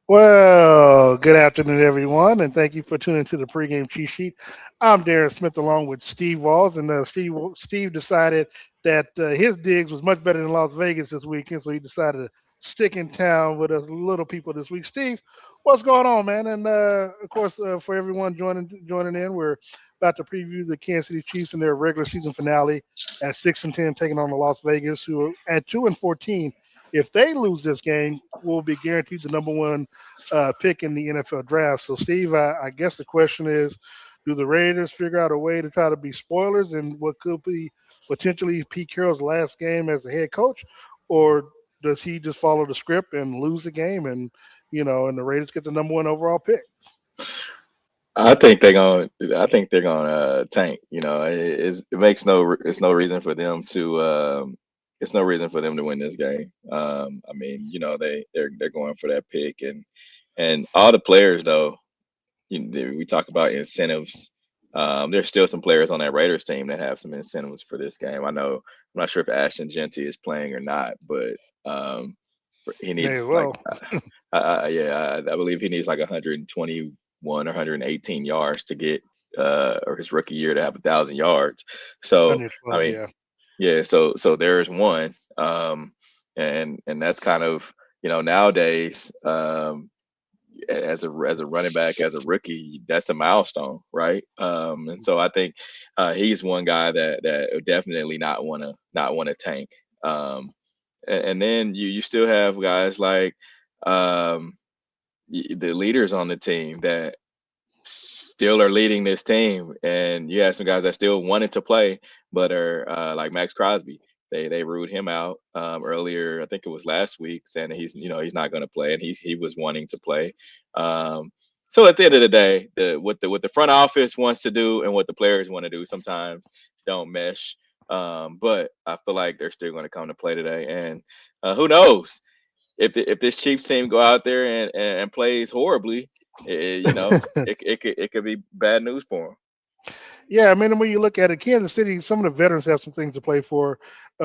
Well, good afternoon, everyone, and thank you for tuning to the pregame cheat sheet. I'm Darren Smith, along with Steve Walls, and Steve decided that his digs was much better than Las Vegas this weekend, so he decided to stick in town with us little people this week. Steve, what's going on, man? And of course, for everyone joining in, we're about to preview the Kansas City Chiefs in their regular season finale at 6-10, taking on the Las Vegas, who are at 2-14. If they lose this game, will be guaranteed the number one pick in the NFL draft. So, Steve, I guess the question is, do the Raiders figure out a way to try to be spoilers in what could be potentially Pete Carroll's last game as the head coach, or does he just follow the script and lose the game and the Raiders get the number one overall pick? I think they're gonna tank. It makes it's no reason for them to it's no reason for them to win this game. I mean, they're going for that pick, and all the players though. We talk about incentives. There's still some players on that Raiders team that have some incentives for this game. I'm not sure if Ashton Genty is playing or not, but he May needs like well. I believe he needs like 121 or 118 yards to get or his rookie year to have 1,000 yards. So I 112, mean, yeah. yeah, so there's one, and that's kind of nowadays, as a running back, as a rookie, that's a milestone, right? And so I think he's one guy that would definitely not want to tank. Um, and then you still have guys like um, the leaders on the team that still are leading this team, and you have some guys that still wanted to play, but are like Max Crosby. They ruled him out earlier. I think it was last week, saying that he's not going to play, and he was wanting to play. Um, so at the end of the day, what the front office wants to do and what the players want to do sometimes don't mesh. But I feel like they're still going to come to play today, and who knows if this Chiefs team go out there and plays horribly, it could be bad news for them. Yeah, I mean, when you look at it, Kansas City, some of the veterans have some things to play for.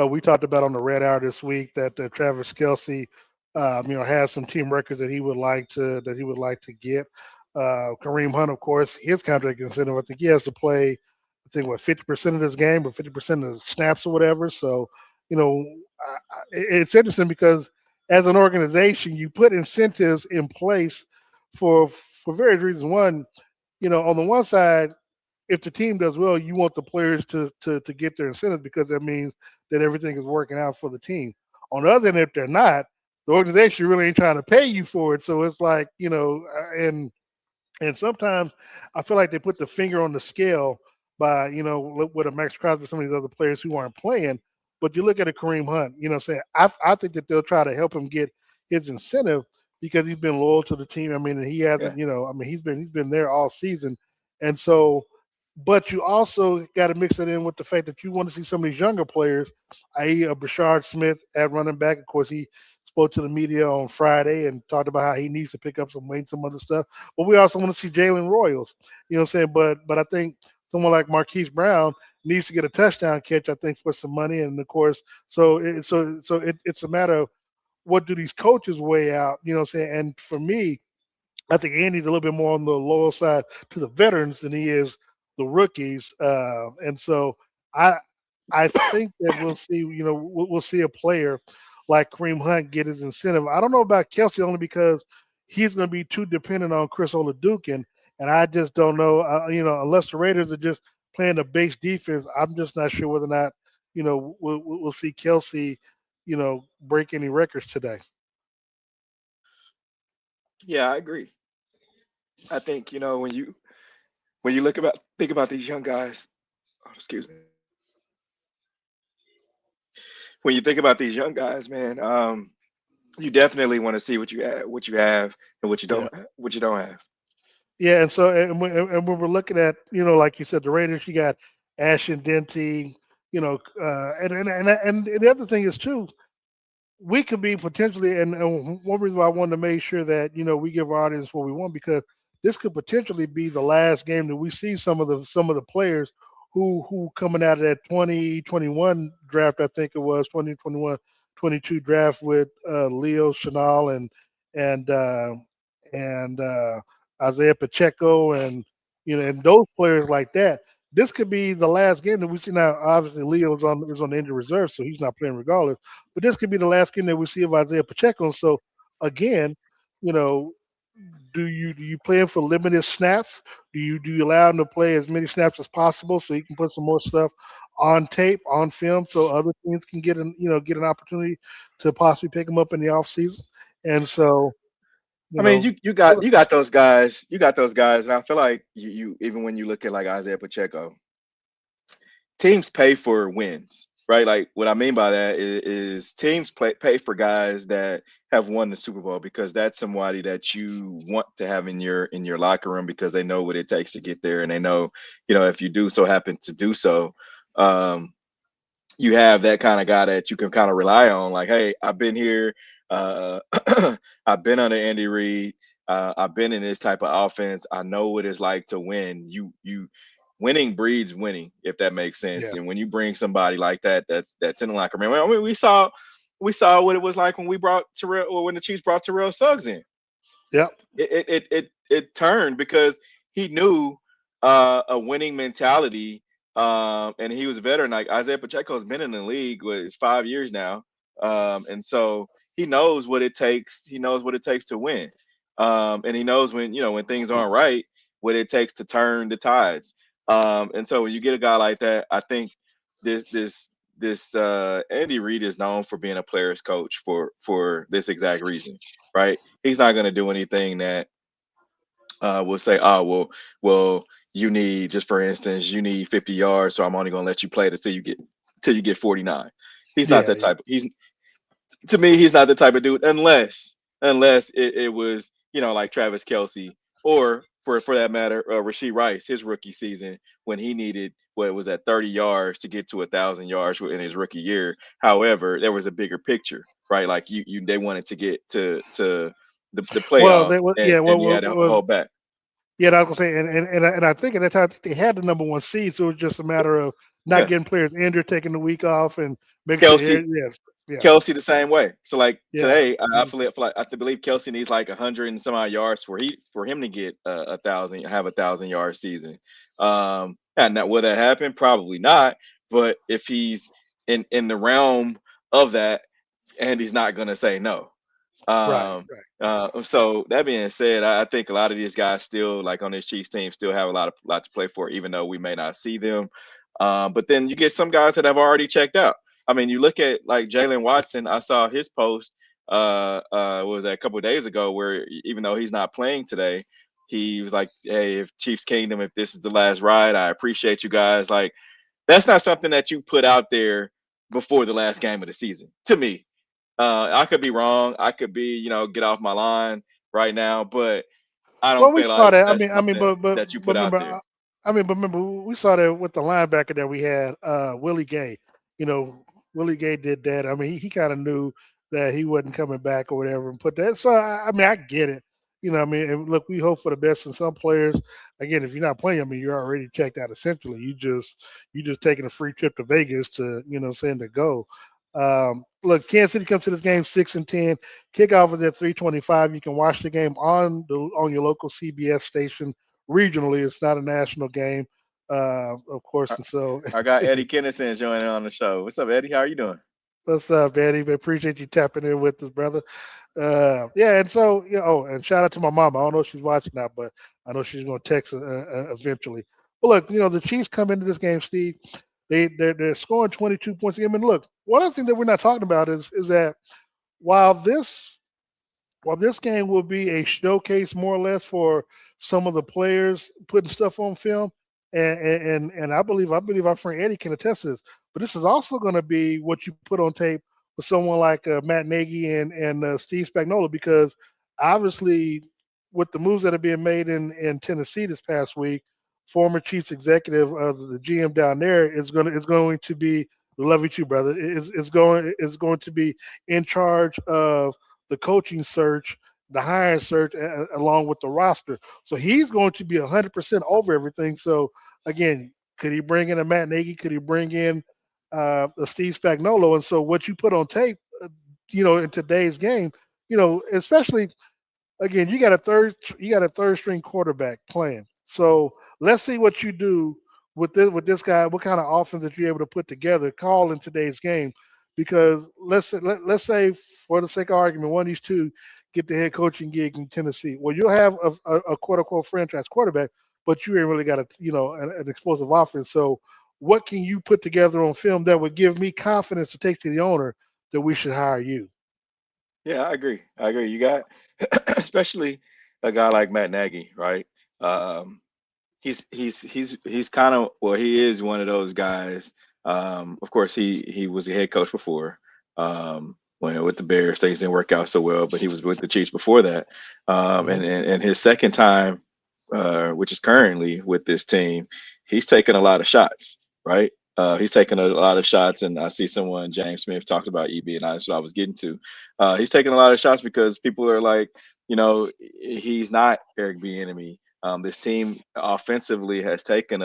We talked about on the Red Hour this week that Travis Kelsey, has some team records that he would like to get. Kareem Hunt, of course, his contract incentive. I think he has to play. I think what 50% of this game, or 50% of the snaps or whatever. So, it's interesting because as an organization, you put incentives in place for various reasons. One, on the one side, if the team does well, you want the players to get their incentives because that means that everything is working out for the team. On the other end, if they're not, the organization really ain't trying to pay you for it. So it's like and sometimes I feel like they put the finger on the scale by with a Max Crosby, some of these other players who aren't playing. But you look at a Kareem Hunt, saying I think that they'll try to help him get his incentive because he's been loyal to the team. I mean, and he Yeah, hasn't, I mean, he's been there all season, and so. But you also got to mix it in with the fact that you want to see some of these younger players, i.e., Brashard Smith at running back. Of course, he spoke to the media on Friday and talked about how he needs to pick up some weight, some other stuff. But we also want to see Jalen Royals. You know what I'm saying? But I think someone like Marquise Brown needs to get a touchdown catch, I think, for some money. And of course, it's a matter of what do these coaches weigh out, you know what I'm saying? And for me, I think Andy's a little bit more on the lower side to the veterans than he is the rookies. And so I I think that we'll see a player like Kareem Hunt get his incentive. I don't know about Kelsey only because he's going to be too dependent on Chris Oladukin, and I just don't know. Unless the Raiders are just playing a base defense, I'm just not sure whether or not we'll see Kelsey break any records today. Yeah, I agree. I think when you look about think about these young guys. Oh, excuse me. When you think about these young guys, man, you definitely want to see what you have, and Yeah. what you don't have. Yeah, and so and when we're looking at like you said, the Raiders, you got Ashton Denty, and the other thing is too, we could be potentially, and one reason why I wanted to make sure that we give our audience what we want because this could potentially be the last game that we see some of the players who coming out of that 2021 draft, I think it was 2021 22 draft with Leo Chenal and and Isaiah Pacheco, and and those players like that. This could be the last game that we see. Now, obviously, Leo is on the injured reserve, so he's not playing regardless. But this could be the last game that we see of Isaiah Pacheco. So again, you know, do you play him for limited snaps? Do you allow him to play as many snaps as possible so he can put some more stuff on tape, on film, so other teams can get an opportunity to possibly pick him up in the offseason? And so, you I mean, know, you got those guys. You got those guys, and I feel like you even when you look at like Isaiah Pacheco, teams pay for wins, right? Like what I mean by that is teams pay for guys that have won the Super Bowl because that's somebody that you want to have in your locker room because they know what it takes to get there, and they know, if you do so happen to do so, um, you have that kind of guy that you can kind of rely on. Like, hey, I've been here. Uh, I've been under Andy Reid. I've been in this type of offense. I know what it's like to win. You winning breeds winning, if that makes sense. yeah, And when you bring somebody like that, that's in the locker room. I mean, we saw what it was like when we brought Terrell, or when the Chiefs brought Terrell Suggs in. yeah, It turned because he knew a winning mentality, and he was a veteran. Like Isaiah Pacheco's been in the league with 5 years now, and so he knows what it takes. He knows what it takes to win, and he knows when things aren't right, what it takes to turn the tides. And so when you get a guy like that, I think this Andy Reid is known for being a player's coach for this exact reason, right? He's not going to do anything that will say, oh, well, you need, just for instance, you need 50 yards, so I'm only going to let you play it until you get 49. He's not yeah, that yeah. type. To me, he's not the type of dude unless it was, like Travis Kelsey, or for that matter, Rasheed Rice, his rookie season, when he needed, what was that, 30 yards to get to 1,000 yards in his rookie year. However, there was a bigger picture, right? Like they wanted to get to the Well, playoffs, they well, and yeah, and you had to hold back. yeah. I was gonna say, and I think at that time I think they had the number one seed, so it was just a matter of not Yeah, getting players injured, taking the week off, and making sure. Kelsey. Yes, yeah, Kelsey the same way. So like yeah, today, I mhm, feel like I believe Kelsey needs like 100 and some odd yards for him to get have 1,000 yard season. And that will that happen? Probably not. But if he's in the realm of that, and he's not gonna say no. right, Um, right. so that being said, I think a lot of these guys still, like on this Chiefs team, still have a lot to play for, even though we may not see them. But then you get some guys that have already checked out. I mean, you look at like Jalen Watson. I saw his post. What was that, a couple of days ago, where even though he's not playing today, he was like, "Hey, if Chiefs Kingdom, if this is the last ride, I appreciate you guys." Like, that's not something that you put out there before the last game of the season. To me, I could be wrong. I could be, get off my line right now, but I Well, don't we feel saw like that. I that's mean, I mean, something but that you but put out remember, there. we saw that with the linebacker that we had, Willie Gay. You know, Willie Gay did that. I mean, he kind of knew that he wasn't coming back or whatever, and put that. So I mean, I get it. I mean, and look, we hope for the best in some players. Again, if you're not playing, I mean, you're already checked out. Essentially, you just taking a free trip to Vegas to, saying to go. Look, Kansas City comes to this game 6-10. Kickoff is at 3:25. You can watch the game on your local CBS station. Regionally, it's not a national game, of I, course. And so, I got Eddie Kennison joining on the show. What's up, Eddie? How are you doing? what's up, Eddie? We appreciate you tapping in with us, brother. Yeah, and so Oh, and shout out to my mom. I don't know if she's watching now, but I know she's going to text eventually. But look, the Chiefs come into this game, Steve. They're scoring 22 points a game. And look, one other thing that we're not talking about is that while this Well, this game will be a showcase more or less for some of the players putting stuff on film, and I believe our friend Eddie can attest to this. But this is also going to be what you put on tape with someone like Matt Nagy and Steve Spagnuolo, because obviously with the moves that are being made in Tennessee this past week, former Chiefs executive the GM down there is going to be, love you too, brother. Is going to be in charge of the coaching search, the hiring search, along with the roster. So he's going to be 100% over everything. So again, could he bring in a Matt Nagy? Could he bring in a Steve Spagnuolo? And so what you put on tape, in today's game, especially again, you got a third string quarterback playing. So let's see what you do with this guy. What kind of offense that you're able to put together, call in today's game, because let's say for the sake of argument, one of these two get the head coaching gig in Tennessee. Well, you'll have a quote unquote franchise quarterback, but you ain't really got an explosive offense. So what can you put together on film that would give me confidence to take to the owner that we should hire you? Yeah, I agree. I agree. You got, especially a guy like Matt Nagy, right? Um, he's kind of, well, he is one of those guys. Of course, he was a head coach before. When with the Bears, things didn't work out so well, but he was with the Chiefs before that. Hmm. And his second time, which is currently with this team, he's taken a lot of shots, right? He's taken a lot of shots, and I see someone, James Smith, talked about EB, and that's what I was getting to. He's taking a lot of shots because people are like, he's not Eric Bieniemy. This team offensively has taken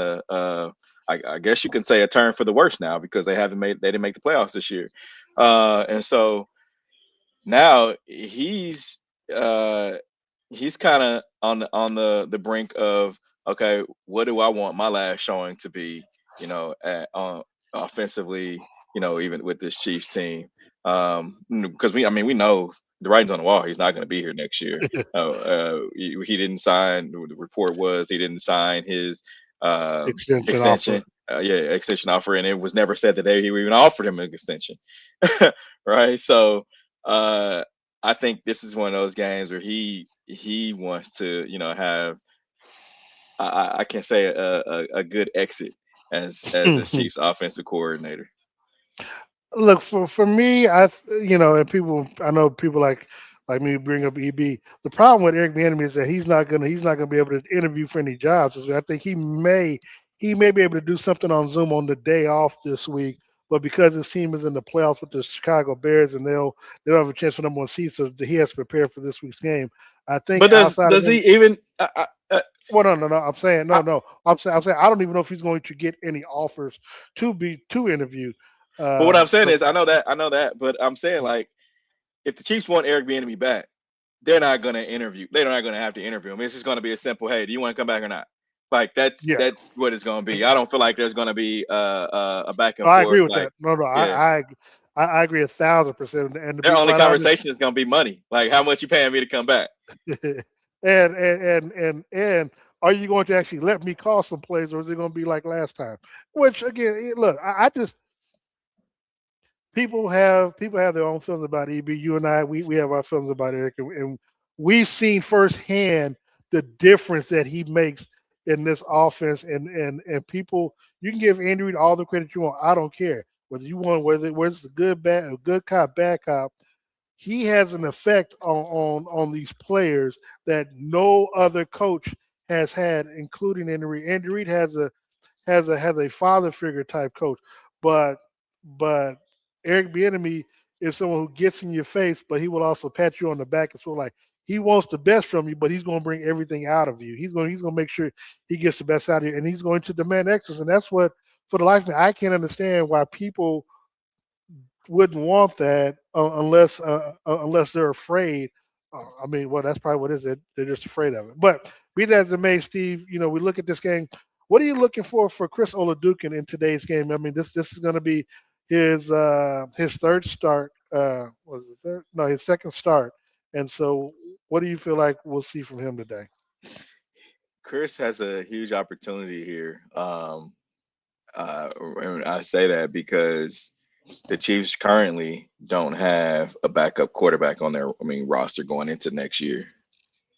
I guess you can say a turn for the worse now because they didn't make the playoffs this year, and so now uh, he's kind of on the brink of, okay, what do I want my last showing to be, offensively, even with this Chiefs team, because we know the writing's on the wall. He's not going to be here next year. He didn't sign. The report was he didn't sign his Extension offer. extension. Yeah, extension offer, and it was never said that he even offered him an extension, right? So uh, I think this is one of those games where he wants to, have, I can say, a good exit as a Chiefs offensive coordinator. Look, for me, and people, I know people like me bring up EB. The problem with Eric Bieniemy is that he's not gonna be able to interview for any jobs. So I think he may be able to do something on Zoom on the day off this week, but because his team is in the playoffs with the Chicago Bears and they'll have a chance for number one seed, so he has to prepare for this week's game. I think But does outside of does he him, even? well, no. I'm saying no, I, no. I'm saying I don't even know if he's going to get any offers to interview. but what I'm saying So is, I know that, but I'm saying, like, if the Chiefs want Eric Bieniemy back, they're not going to interview. They're not going to have to interview him. It's just going to be a simple, hey, do you want to come back or not? Like yeah. that's what it's going to be. I don't feel like there's going to be a back No, and I agree forth. with Like, that. No, yeah, I agree 1,000%. And to their be only quite honest, conversation is going to be money. Like, how much you paying me to come back? and are you going to actually let me call some plays, or is it going to be like last time? Which again, look, I just people have their own feelings about EB. You and I, we have our feelings about Eric, and we've seen firsthand the difference that he makes in this offense. And people, you can give Andy Reid all the credit you want. I don't care whether it's the good cop, bad cop. He has an effect on these players that no other coach has had, including Andy Reid. Andy Reid has a father figure type coach, but but Eric Bieniemy is someone who gets in your face, but he will also pat you on the back and sort of like he wants the best from you, but he's going to bring everything out of you. He's going to make sure he gets the best out of you, and he's going to demand excellence. And that's what, for the life of me, I can't understand why people wouldn't want that unless they're afraid. I mean, well, that's probably what it is. They're just afraid of it. But be that as it may, Steve, we look at this game. What are you looking for Chris Oladukin in today's game? I mean, this is going to be his third start. Was it third? No, his second start. And so, what do you feel like we'll see from him today? Chris has a huge opportunity here. And I say that because the Chiefs currently don't have a backup quarterback on their, roster going into next year.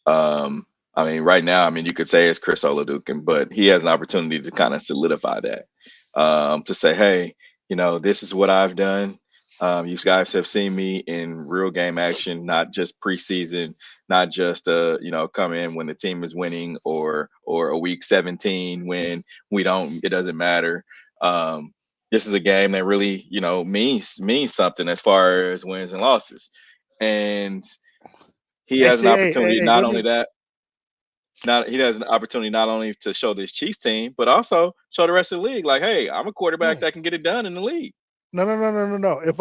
Right now, you could say it's Chris Oladukin, but he has an opportunity to kind of solidify that. To say, hey, this is what I've done. You guys have seen me in real game action, not just preseason, not just come in when the team is winning or a week 17 when we don't. It doesn't matter. This is a game that really means something as far as wins and losses, and he has an Actually, hey, hey, opportunity. hey, Not let only me. that, not he has an opportunity not only to show this Chiefs team, but also show the rest of the league, like, hey, I'm a quarterback Yeah. that can get it done in the league. No. If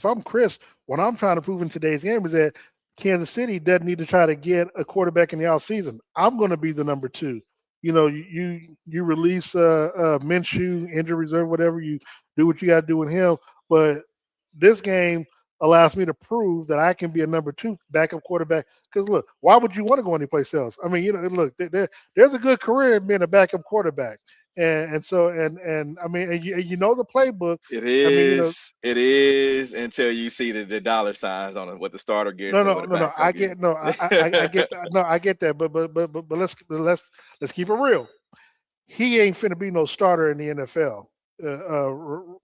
I'm Chris, what I'm trying to prove in today's game is that Kansas City doesn't need to try to get a quarterback in the offseason. I'm going to be the number two. You release Minshew, injury reserve, whatever. You do what you got to do with him. But this game allows me to prove that I can be a number two backup quarterback. Because look, why would you want to go anyplace else? I mean, look, there's a good career in being a backup quarterback, and so and I mean, and you know the playbook. I mean, It is until you see the dollar signs on it, what the starter gets no, and what no, the no, no. backup I gets. get no. I get that. No, I get that. But let's keep it real. He ain't finna be no starter in the NFL,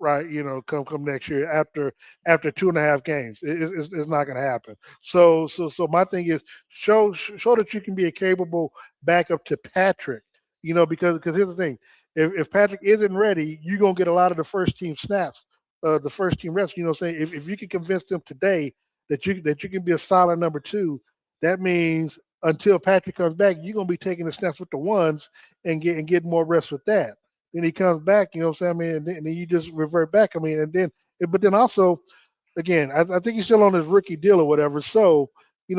right? Come next year after 2.5 games, it's not gonna happen. So my thing is show that you can be a capable backup to Patrick. Because here's the thing: if Patrick isn't ready, you're gonna get a lot of the first team snaps, the first team reps. You know, what I'm saying if you can convince them today that you can be a solid number two, that means until Patrick comes back, you're gonna be taking the snaps with the ones and get more rest with that. Then he comes back, you know what I'm saying? I mean, and then you just revert back. I mean, but then also, again, I think he's still on his rookie deal or whatever. So, you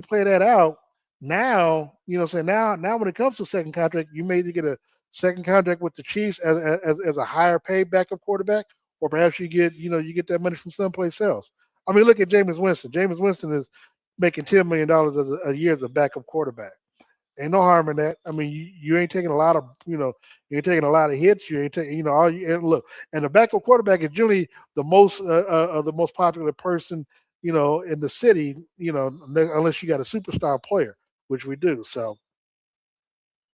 play that out. Now, now when it comes to second contract, you may either get a second contract with the Chiefs as a higher paid backup quarterback, or perhaps you get that money from someplace else. I mean, look at Jameis Winston. Jameis Winston is making $10 million a year as a backup quarterback. Ain't no harm in that. I mean, you ain't taking a lot of, you ain't taking a lot of hits. You ain't taking, all you and look. And the backup quarterback is generally the most popular person, in the city, unless you got a superstar player, which we do. So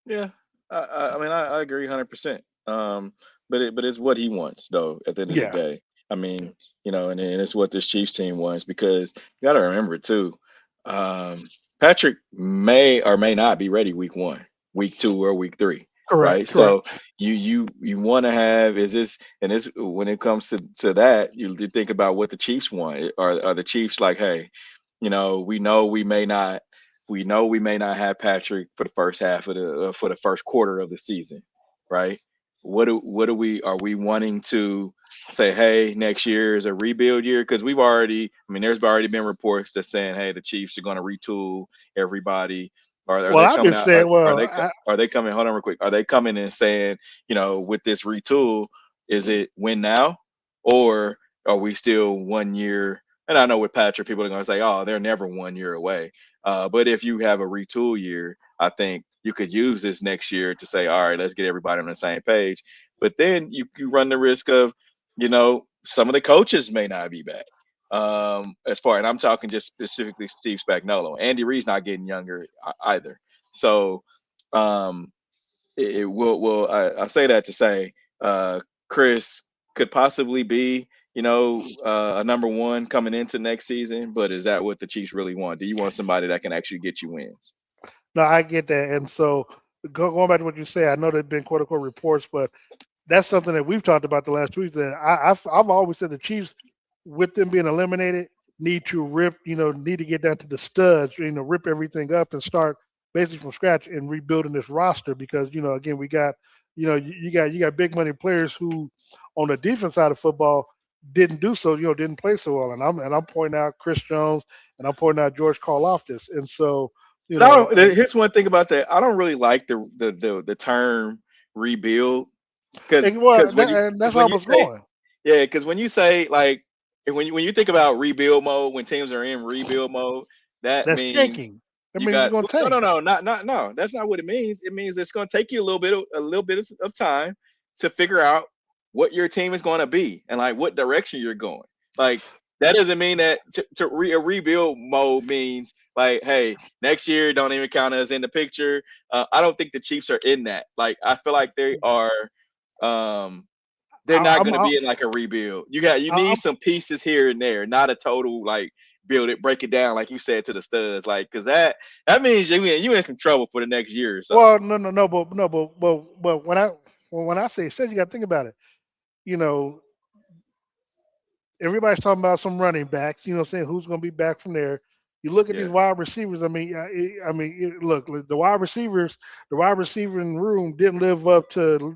Yeah, I mean, I agree 100%. But it's what he wants though. At the end of the yeah, day, I mean, and it's what this Chiefs team wants because you got to remember too. Patrick may or may not be ready week one, week two, or week three, correct, right? So correct. you want to have is this and this when it comes to that, you think about what the Chiefs want. Are the Chiefs like, hey, we know we may not have Patrick for the first half of the for the first quarter of the season, right? What do we are we wanting to say? Hey, next year is a rebuild year because I mean, there's already been reports that saying, hey, the Chiefs are going to retool everybody. Are Well, they I've coming been out? saying, well, Are they coming? Hold on, real quick. Are they coming and saying, with this retool, is it win now, or are we still 1 year? And I know with Patrick, people are going to say, oh, they're never 1 year away. But if you have a retool year, I think you could use this next year to say, all right, let's get everybody on the same page. But then you run the risk of, some of the coaches may not be back. And I'm talking just specifically Steve Spagnuolo. Andy Reid's not getting younger either. So um, it will. I say that to say Chris could possibly be, a number one coming into next season. But is that what the Chiefs really want? Do you want somebody that can actually get you wins? no, I get that. And so going back to what you say, I know there've been quote unquote reports, but that's something that we've talked about the last 2 weeks. And I've always said the Chiefs, with them being eliminated, need to get down to the studs, rip everything up and start basically from scratch and rebuilding this roster because again we got you got big money players who on the defense side of football didn't do so, didn't play so well. And I'm pointing out Chris Jones and I'm pointing out George Karlaftis. And so, you And I know, don't. Here's one thing about that. I don't really like the term rebuild because well, because when you and because that's where when I you was say going. yeah because when you say like and when you think about rebuild mode when teams are in rebuild mode that That's means tanking. That you means you're got going to no tank. no that's not what it means. It means it's going to take you a little bit of time to figure out what your team is going to be and like what direction you're going. Like that doesn't mean that a rebuild mode means like, hey, next year don't even count us in the picture. I don't think the Chiefs are in that. Like I feel like they are. Um, they're I, not I'm, going to I, be in like a rebuild. You need I'm some pieces here and there, not a total like break it down like you said to the studs, like because that means you in some trouble for the next year or so. well, no, no, no, but no, but when I say said, you got to think about it. You know, everybody's talking about some running backs. Saying who's going to be back from there. You look at these Yeah. wide receivers. Look, the wide receiving room didn't live up to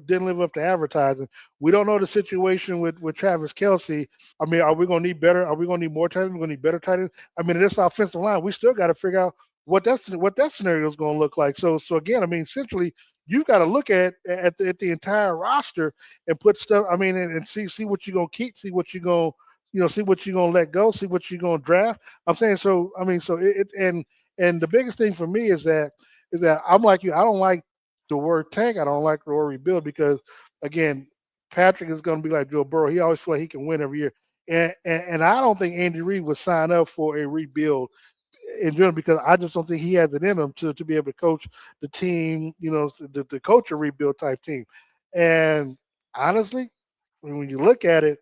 advertising. We don't know the situation with Travis Kelsey. I mean, are we going to need better? Are we going to need more tight ends? We're going to need better tight ends. I mean, this offensive line, we still got to figure out what that scenario is going to look like. So again, I mean, essentially, you've got to look at the entire roster and put stuff. I mean, and see what you're going to keep, see what you're going see what you're gonna let go, see what you're gonna draft. I'm saying so. I mean, so and the biggest thing for me is that I'm like you. I don't like the word tank. I don't like the word rebuild because again, Patrick is gonna be like Joe Burrow. He always feel like he can win every year, and I don't think Andy Reid would sign up for a rebuild in general because I just don't think he has it in him to be able to coach the team. The coach a rebuild type team, and honestly, when you look at it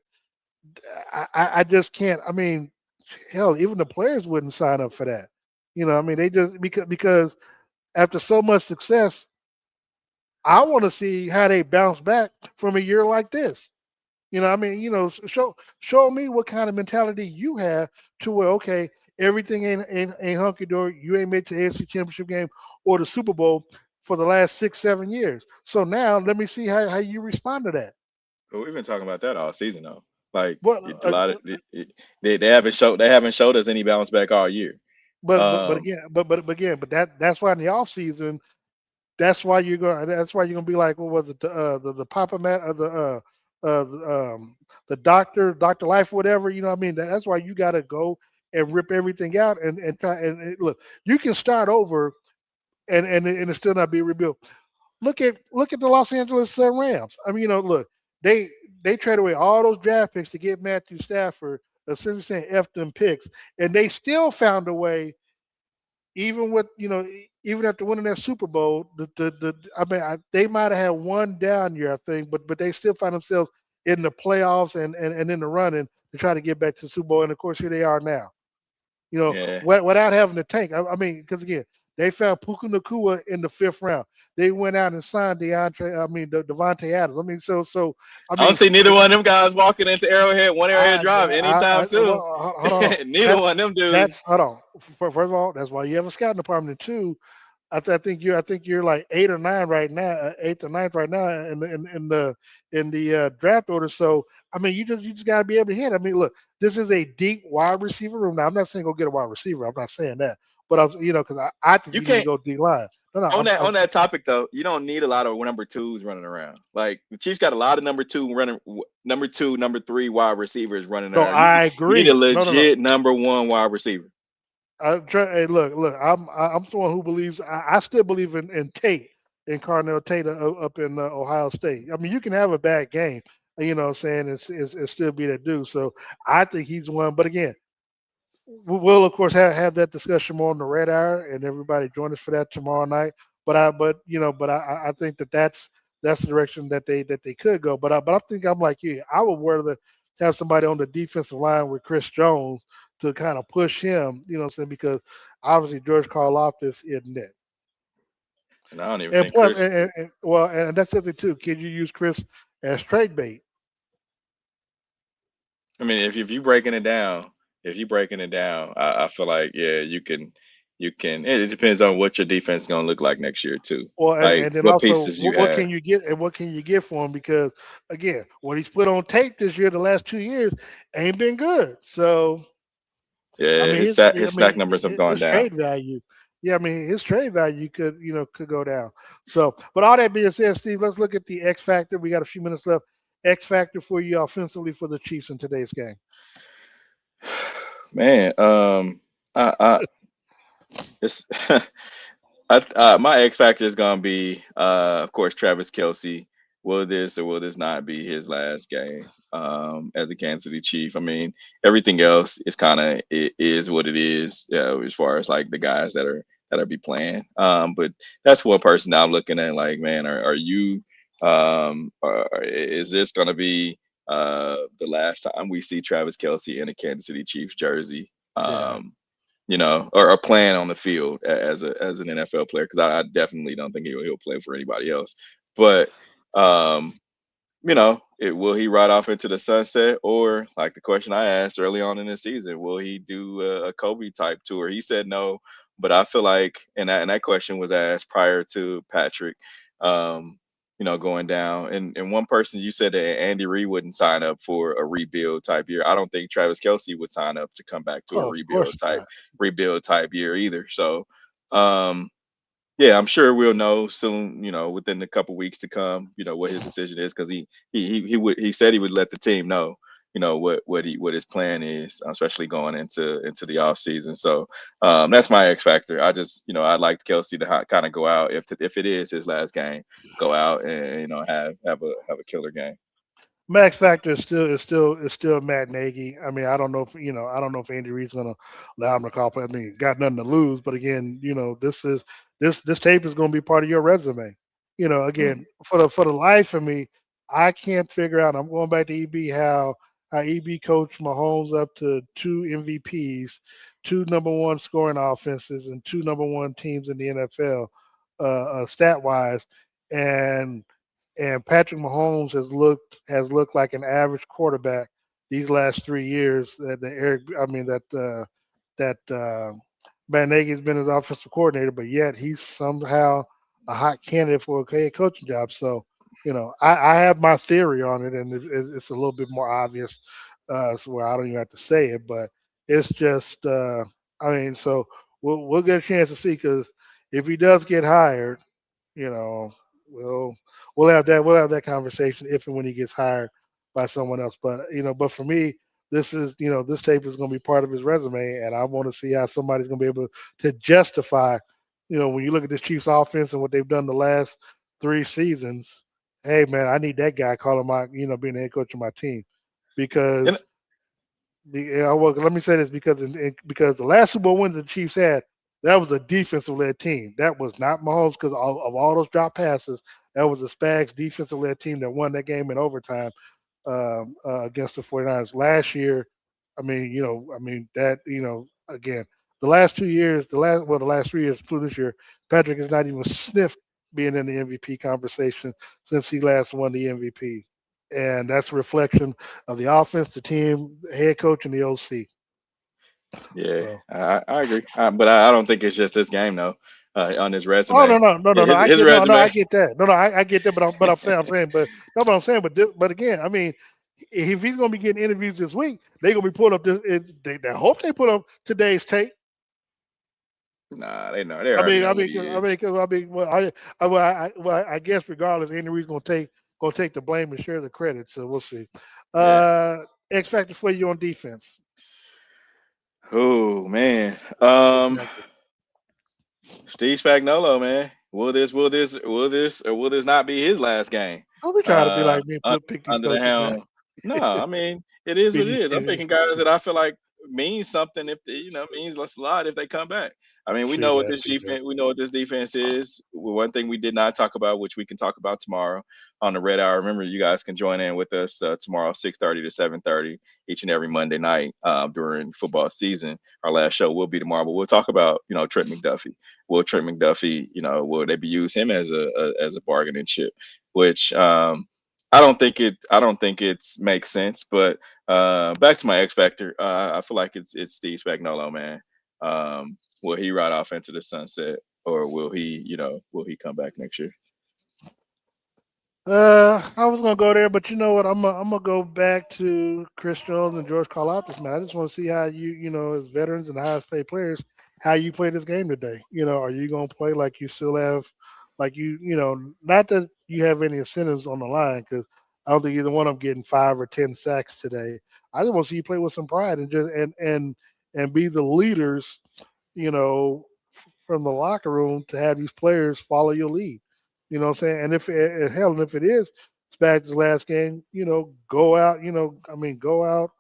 I just can't. I mean, hell, even the players wouldn't sign up for that. I mean, they just because after so much success, I want to see how they bounce back from a year like this. I mean, show me what kind of mentality you have to where okay, everything ain't hunky dory. You ain't made to the AFC Championship game or the Super Bowl for the last 6 7 years. So now let me see how you respond to that. But we've been talking about that all season though. Like Well, a lot of they haven't showed us any bounce back all year. but Um, again, but that's why in the off season, that's why you're gonna be like, what was it, the Papa Matt the Doctor Life, whatever. What I mean, that's why you got to go and rip everything out and try look. You can start over and it still not be rebuilt. Look at the Los Angeles Rams. I mean, look, they they trade away all those draft picks to get Matthew Stafford, essentially saying F them picks, and they still found a way even with even after winning that Super Bowl, I mean they might have had one down year, I think, but they still find themselves in the playoffs and in the running to try to get back to the Super Bowl. And of course, here they are now. yeah, Without having to tank. I mean, because again, they found Puka Nakua in the fifth round. They went out and signed Devontae Adams. I mean, so I I don't mean, see neither one of them guys walking into Arrowhead, one Arrowhead Drive anytime soon. well, hold on. Neither one of them dudes. That's hold on. First of all, that's why you have a scouting department. And two, I think you're like 8 or 9 right now, eighth or ninth right now in the draft order. So I mean, you just got to be able to hit. I mean, look, this is a deep wide receiver room. Now I'm not saying go get a wide receiver. I'm not saying that, but because I think You you need to can't go D line. No, no, on that topic though. You don't need a lot of number twos running around. Like the Chiefs got a lot of number two, number three wide receivers running no. around. You I you need a agree. No. legit number one wide receiver. Hey, look. I'm someone who believes. I still believe in Tate and Carnell Tate up in Ohio State. I mean, you can have a bad game, what I'm saying, and still be that dude. So I think he's one. But again, we'll of course have that discussion more on the red hour, and everybody join us for that tomorrow night. But I think that's the direction that they could go. But I think I'm like you. I would rather have somebody on the defensive line with Chris Jones to kind of push him. What I'm saying, because obviously George Karlaftis isn't it. And I don't even And think plus, Chris. and that's the thing too. Can you use Chris as trade bait? I mean, if you breaking it down, I feel like yeah, you can. It depends on what your defense is gonna look like next year too. Well, Like and then what also, pieces you what have. can you get and what can you get for him? Because again, what he's put on tape this year, the last 2 years, ain't been good. So I Yeah, mean, his sack numbers have gone his down. trade value, yeah, I mean, his trade value could go down. So, but all that being said, Steve, let's look at the X factor. We got a few minutes left. X factor for you offensively for the Chiefs in today's game. Man, I it's my X factor is gonna be, of course, Travis Kelsey. Will this or will this not be his last game as a Kansas City Chief? I mean, everything else is kind of it is what it is, as far as like the guys that are be playing. But that's one person that I'm looking at. Like, man, are you? Is this gonna be the last time we see Travis Kelsey in a Kansas City Chiefs jersey? Yeah, Or playing on the field as an NFL player because I definitely don't think he'll play for anybody else. But um, will he ride off into the sunset, or like the question I asked early on in the season, will he do a Kobe type tour? He said no, but I feel like, and that question was asked prior to Patrick, um, going down. And one person, you said that Andy Reid wouldn't sign up for a rebuild type year. I don't think Travis Kelsey would sign up to come back to a Oh, of course not. rebuild type year either. So. Um, yeah, I'm sure we'll know soon, within a couple weeks to come, what his decision is, because he said he would let the team know, what his plan is, especially going into the off season. So that's my X factor. I just, I'd like Kelsey to kind of go out, if it is his last game, go out and have a killer game. Max Factor is still Matt Nagy. I mean, I don't know if Andy Reid's gonna allow him to call play. I mean, got nothing to lose, but again, this tape is gonna be part of your resume. Mm. Again, for the life of me, I can't figure out. I'm going back to EB how EB coached Mahomes up to two MVPs, two number one scoring offenses, and two number one teams in the NFL, stat wise, and Patrick Mahomes has looked like an average quarterback these last 3 years. That Matt Nagy's been his offensive coordinator, but yet he's somehow a hot candidate for a head coaching job. So, I have my theory on it, and it's a little bit more obvious, so where I don't even have to say it, but it's just, I mean, so we'll get a chance to see because if he does get hired, you know, we'll we'll have that conversation if and when he gets hired by someone else. But for me, this tape is going to be part of his resume, and I want to see how somebody's going to be able to justify. When you look at this Chiefs offense and what they've done the last 3 seasons, hey man, I need that guy calling being the head coach of my team And because well, let me say this because the last Super Bowl wins the Chiefs had, that was a defensive led team. That was not Mahomes because of all those drop passes. That was a Spags defensive led team that won that game in overtime against the 49ers last year. That again, the last 2 years, the last 3 years, including this year, Patrick has not even sniffed being in the MVP conversation since he last won the MVP, and that's a reflection of the offense, the team, the head coach, and the OC. yeah, So, I agree, but I don't think it's just this game though. On his oh no resume, no no yeah, no no, his I his get no no I resume. get that I get that, but I'm saying but again, I mean, if he's gonna be getting interviews this week, they're gonna be pulling up they hope they put up today's tape. Nah, they I already mean, I know what mean, he 'cause- I is. mean, 'cause, I mean, I guess regardless, Andy Reid's gonna take the blame and share the credit. So we'll see. Yeah. Uh, X factor for you on defense. Oh man. Exactly. Steve Spagnuolo, man. Will this not be his last game? Don't be trying to be like me and Un, pick these under the coaches, man. helm. No, I mean it is Be what it these is. I'm kids. picking guys that I feel like means something, if they, means a lot if they come back. I mean, we True know what that. this True that. defense we know what this defense is. One thing we did not talk about, which we can talk about tomorrow on the Red Hour. Remember, you guys can join in with us tomorrow, 6:30 to 7:30, each and every Monday night during football season. Our last show will be tomorrow, but we'll talk about Trent McDuffie. Will Trent McDuffie, will they be use him as a bargaining chip? Which I don't think it makes sense. But back to my X factor, I feel like it's Steve Spagnuolo, man. Will he ride off into the sunset, or will he come back next year? I was gonna go there, but you know what? I'm gonna go back to Chris Jones and George Karlaftis, man. I just want to see how as veterans and highest paid players, how you play this game today. Are you gonna play like you still have, like not that you have any incentives on the line, because I don't think either one of them getting 5 or 10 sacks today. I just want to see you play with some pride and just and be the leaders, you know, from the locker room to have these players follow your lead. You know what I'm saying? And if it is Spags' last game, go out. Go out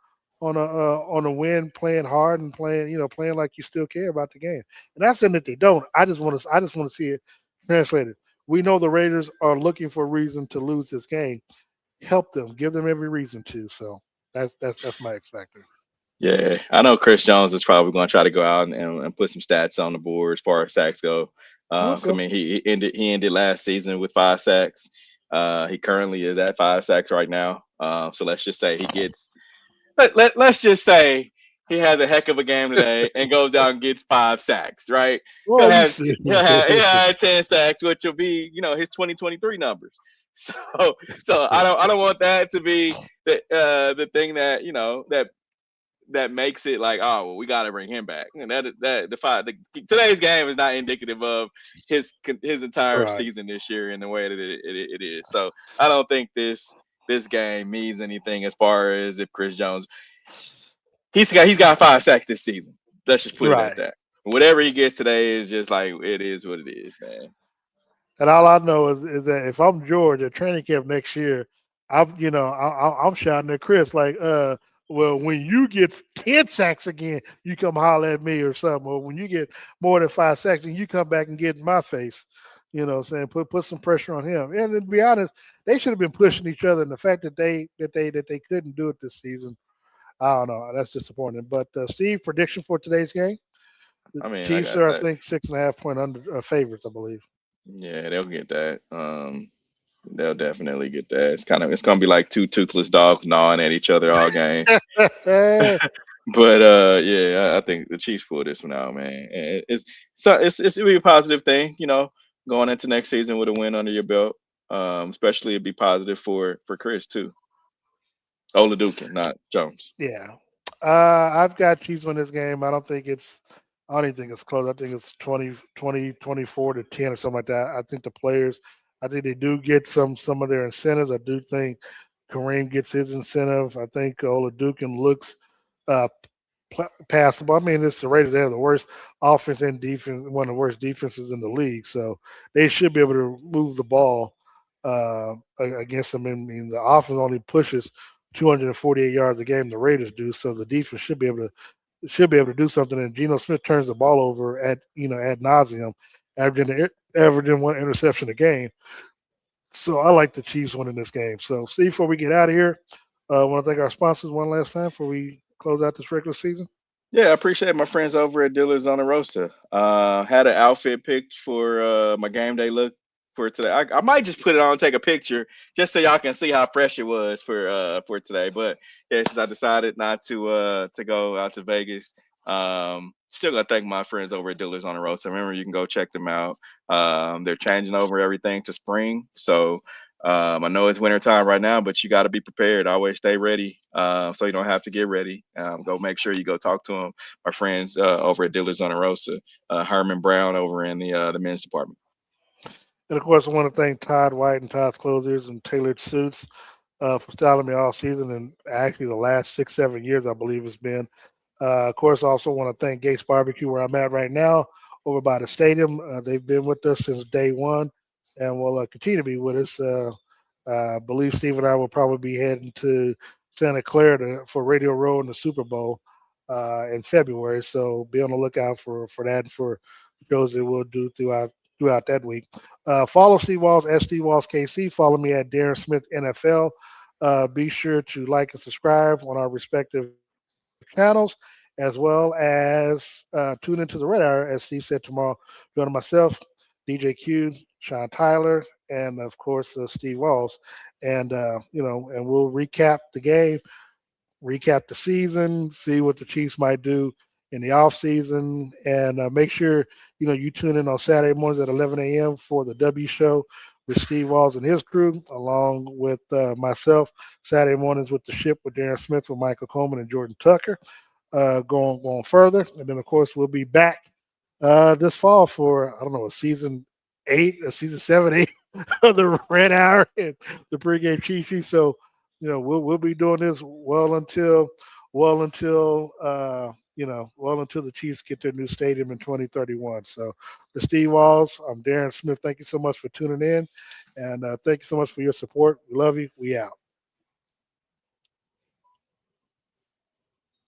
on a win, playing hard and playing like you still care about the game. And that's something that they don't. I just want to see it translated. We know the Raiders are looking for a reason to lose this game. Help them, give them every reason to. So that's my X factor. Yeah, I know Chris Jones is probably going to try to go out and put some stats on the board as far as sacks go. I Okay. mean, he ended last season with 5 sacks. He currently is at 5 sacks right now. So let's just say he gets let's just say he has a heck of a game today and goes down and gets 5 sacks, right? He'll Well, you have see. he'll have 10 sacks, which will be his 2023 numbers. So so I don't want that to be the thing that that makes it like, oh well, we got to bring him back. And today's game is not indicative of his entire Right. season this year in the way that it is. So I don't think this game means anything as far as if Chris Jones he's got 5 sacks this season. Let's just put it at Right. that. Whatever he gets today is just like it is what it is, man. And all I know is that if I'm George at training camp next year, I'm shouting at Chris like, well, when you get 10 sacks again, you come holler at me or something. Or when you get more than 5 sacks, then you come back and get in my face. Saying put some pressure on him. And to be honest, they should have been pushing each other. And the fact that they couldn't do it this season, I don't know. That's disappointing. But Steve, prediction for today's game: the I mean, I Chiefs got are, I that. think, 6.5 point under favorites, I believe. Yeah, they'll get that. They'll definitely get that. It's gonna be like two toothless dogs gnawing at each other all game. But yeah, I think the Chiefs pull this one out, man. And it'll be a positive thing, going into next season with a win under your belt. Especially it'd be positive for Chris too. Oladukin, not Jones. Yeah. I've got Chiefs win this game. I don't even think it's close. I think it's 24 to 10 or something like that. I think they do get some of their incentives. I do think Kareem gets his incentive. I think Oladukin looks uh, passable. I mean, it's the Raiders. They have the worst offense and defense, one of the worst defenses in the league. So they should be able to move the ball against them. I mean, the offense only pushes 248 yards a game. The Raiders do. So the defense should be able to do something. And Geno Smith turns the ball over ad nauseum, averaging one interception a game. So I like the Chiefs winning this game. So Steve, before we get out of here, I want to thank our sponsors one last time before we close out this regular season. Yeah, I appreciate my friends over at Dealers on the Rosa. Had an outfit picked for my game day look for today. I might just put it on and take a picture just so y'all can see how fresh it was for today. But yeah, since I decided not to go out to Vegas, still gotta thank my friends over at Dealers on the Rosa. Remember, you can go check them out. They're changing over everything to spring, so I know it's winter time right now, but you got to be prepared. Always stay ready, so you don't have to get ready. Go make sure you go talk to them. My friends over at Dealers on the Rosa, Herman Brown over in the men's department. And of course, I want to thank Todd White and Todd's Closers and Tailored Suits for styling me all season and actually the last 6, 7 years, I believe it's been. Of course, I also want to thank Gates Barbecue, where I'm at right now, over by the stadium. They've been with us since day one and will continue to be with us. I believe Steve and I will probably be heading to Santa Clara for Radio Row in the Super Bowl in February. So be on the lookout for that and for shows that we'll do throughout that week. Follow Steve Walls at Steve Walls KC. Follow me at Darren Smith NFL. Be sure to like and subscribe on our respective channels, as well as tune into the Red Hour, as Steve said tomorrow. Joining myself, DJ Q, Sean Tyler, and of course Steve Walls, and and we'll recap the game, recap the season, see what the Chiefs might do in the offseason, and make sure you tune in on Saturday mornings at 11 a.m. for the W Show with Steve Walls and his crew, along with myself. Saturday mornings with the Ship with Darren Smith, with Michael Coleman and Jordan Tucker. Going further, and then of course we'll be back this fall for I don't know a season 8, a season 7, 8 of the Red Hour and the pregame cheat sheet. So we'll be doing this well until the Chiefs get their new stadium in 2031. So for Steve Walls, I'm Darren Smith. Thank you so much for tuning in, and thank you so much for your support. We love you. We out.